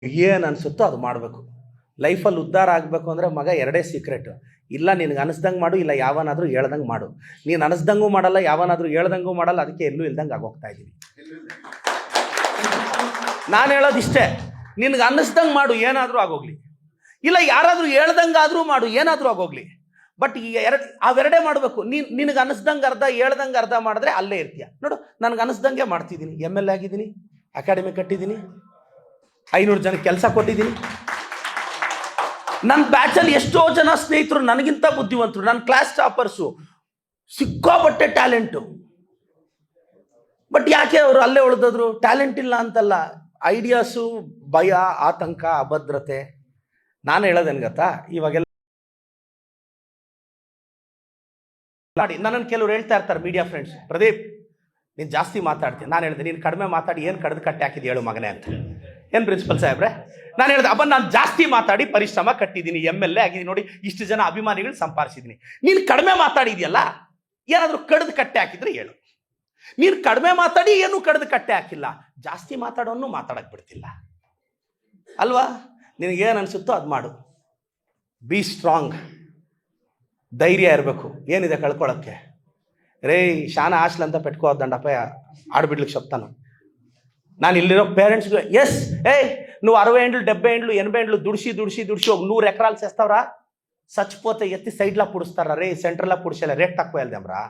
ಏನು ಅನಿಸುತ್ತೋ ಅದು ಮಾಡಬೇಕು. ಲೈಫಲ್ಲಿ ಉದ್ಧಾರ ಆಗಬೇಕು ಅಂದರೆ ಮಗ ಎರಡೇ ಸೀಕ್ರೆಟು. ಇಲ್ಲ ನಿನಗೆ ಅನಿಸ್ದಂಗೆ ಮಾಡು, ಇಲ್ಲ ಯಾವನಾದರೂ ಹೇಳ್ದಂಗೆ ಮಾಡು. ನೀನು ಅನಿಸ್ದಂಗೂ ಮಾಡಲ್ಲ, ಯಾವನಾದರೂ ಹೇಳ್ದಂಗೂ ಮಾಡಲ್ಲ, ಅದಕ್ಕೆ ಎಲ್ಲೂ ಇಲ್ದಂಗೆ ಆಗೋಗ್ತಾ ಇದ್ದೀವಿ. ನಾನು ಹೇಳೋದು ಇಷ್ಟೇ, ನಿನಗೆ ಅನ್ನಿಸ್ದಂಗೆ ಮಾಡು, ಏನಾದರೂ ಆಗೋಗ್ಲಿ. ಇಲ್ಲ ಯಾರಾದರೂ ಹೇಳ್ದಂಗಾದರೂ ಮಾಡು, ಏನಾದರೂ ಆಗೋಗ್ಲಿ. ಬಟ್ ಈ ಅವೆರಡೇ ಮಾಡಬೇಕು. ನಿನಗೆ ಅನ್ನಿಸ್ದಂಗೆ ಅರ್ಧ, ಹೇಳ್ದಂಗೆ ಅರ್ಧ ಮಾಡಿದ್ರೆ ಅಲ್ಲೇ ಇರ್ತೀಯ. ನೋಡು, ನನಗೆ ಅನ್ನಿಸ್ದಂಗೆ ಮಾಡ್ತಿದ್ದೀನಿ. MLA ಆಗಿದ್ದೀನಿ, ಅಕಾಡೆಮಿ ಕಟ್ಟಿದ್ದೀನಿ, 500 ಜನಕ್ಕೆ ಕೆಲಸ ಕೊಟ್ಟಿದ್ದೀನಿ. ನನ್ನ ಬ್ಯಾಚಲ್ಲಿ ಎಷ್ಟೋ ಜನ ಸ್ನೇಹಿತರು ನನಗಿಂತ ಬುದ್ಧಿವಂತರು, ನನ್ನ ಕ್ಲಾಸ್ ಟಾಪರ್ಸು, ಸಿಕ್ಕಾಪಟ್ಟೆ ಟ್ಯಾಲೆಂಟು. ಬಟ್ ಯಾಕೆ ಅವರು ಅಲ್ಲೇ ಉಳಿದದ್ರು? ಟ್ಯಾಲೆಂಟ್ ಇಲ್ಲ ಅಂತಲ್ಲ, ಐಡಿಯಾಸು, ಭಯ, ಆತಂಕ, ಅಭದ್ರತೆ. ನಾನು ಹೇಳೋದೇನು ಗೊತ್ತಾ, ಇವಾಗೆಲ್ಲ ಮಾಡಿ ನನ್ನನ್ನು ಕೆಲವರು ಹೇಳ್ತಾ ಇರ್ತಾರೆ, ಮೀಡಿಯಾ ಫ್ರೆಂಡ್ಸ್, ಪ್ರದೀಪ್ ನೀನು ಜಾಸ್ತಿ ಮಾತಾಡ್ತೀನಿ. ನಾನು ಹೇಳಿದೆ, ನೀನು ಕಡಿಮೆ ಮಾತಾಡಿ ಏನು ಕಡ್ದು ಕಟ್ಟಿ ಹಾಕಿದ್ದು ಹೇಳು ಮಗನೇ ಅಂತ. ಏನು ಪ್ರಿನ್ಸಿಪಲ್ ಸಾಹೇಬ್ರೆ? ನಾನು ಹೇಳಿದೆ, ಅಪ್ಪ ನಾನು ಜಾಸ್ತಿ ಮಾತಾಡಿ ಪರಿಶ್ರಮ ಕಟ್ಟಿದ್ದೀನಿ, MLA ಆಗಿದ್ದೀನಿ, ನೋಡಿ ಇಷ್ಟು ಜನ ಅಭಿಮಾನಿಗಳು ಸಂಪಾದಿಸಿದ್ದೀನಿ. ನೀನು ಕಡಿಮೆ ಮಾತಾಡಿದ್ಯಲ್ಲ, ಏನಾದರೂ ಕಡ್ದು ಕಟ್ಟೆ ಹಾಕಿದ್ರೆ ಹೇಳು. ನೀನು ಕಡಿಮೆ ಮಾತಾಡಿ ಏನು ಕಡ್ದು ಕಟ್ಟೆ ಹಾಕಿಲ್ಲ, ಜಾಸ್ತಿ ಮಾತಾಡೋನು ಮಾತಾಡಕ್ಕೆ ಬಿಡ್ತಿಲ್ಲ ಅಲ್ವಾ? ನಿನಗೇನು ಅನಿಸುತ್ತೋ ಅದು ಮಾಡು. ಬಿ ಸ್ಟ್ರಾಂಗ್, ಧೈರ್ಯ ಇರಬೇಕು. ಏನಿದೆ ಕಳ್ಕೊಳ್ಳೋಕ್ಕೆ? ರೇ ಶಾನ ಆಶ್ಲ ಅಂತ ಪೆಟ್ಕೋದಂಡಪ್ಪ ಆಡ್ಬಿಡ್ಲಿಕ್ಕೆ ಶಕ್ತಾನು. ನಾನು ಇಲ್ಲಿರೋ ಪೇರೆಂಟ್ಸ್ಗೆ నువ్వు 60 ఏండ్లు 70 ఏండ్లు 80 ఏండ్లు దుడిసి ఒక 100 ఎకరాలు చేస్తావురా, చచ్చిపోతే ఎత్తి సైడ్లా పుడుస్తారా రే, సెంటర్లా పుడిచేలా రేట్ తక్కువ వెళ్దాంరా.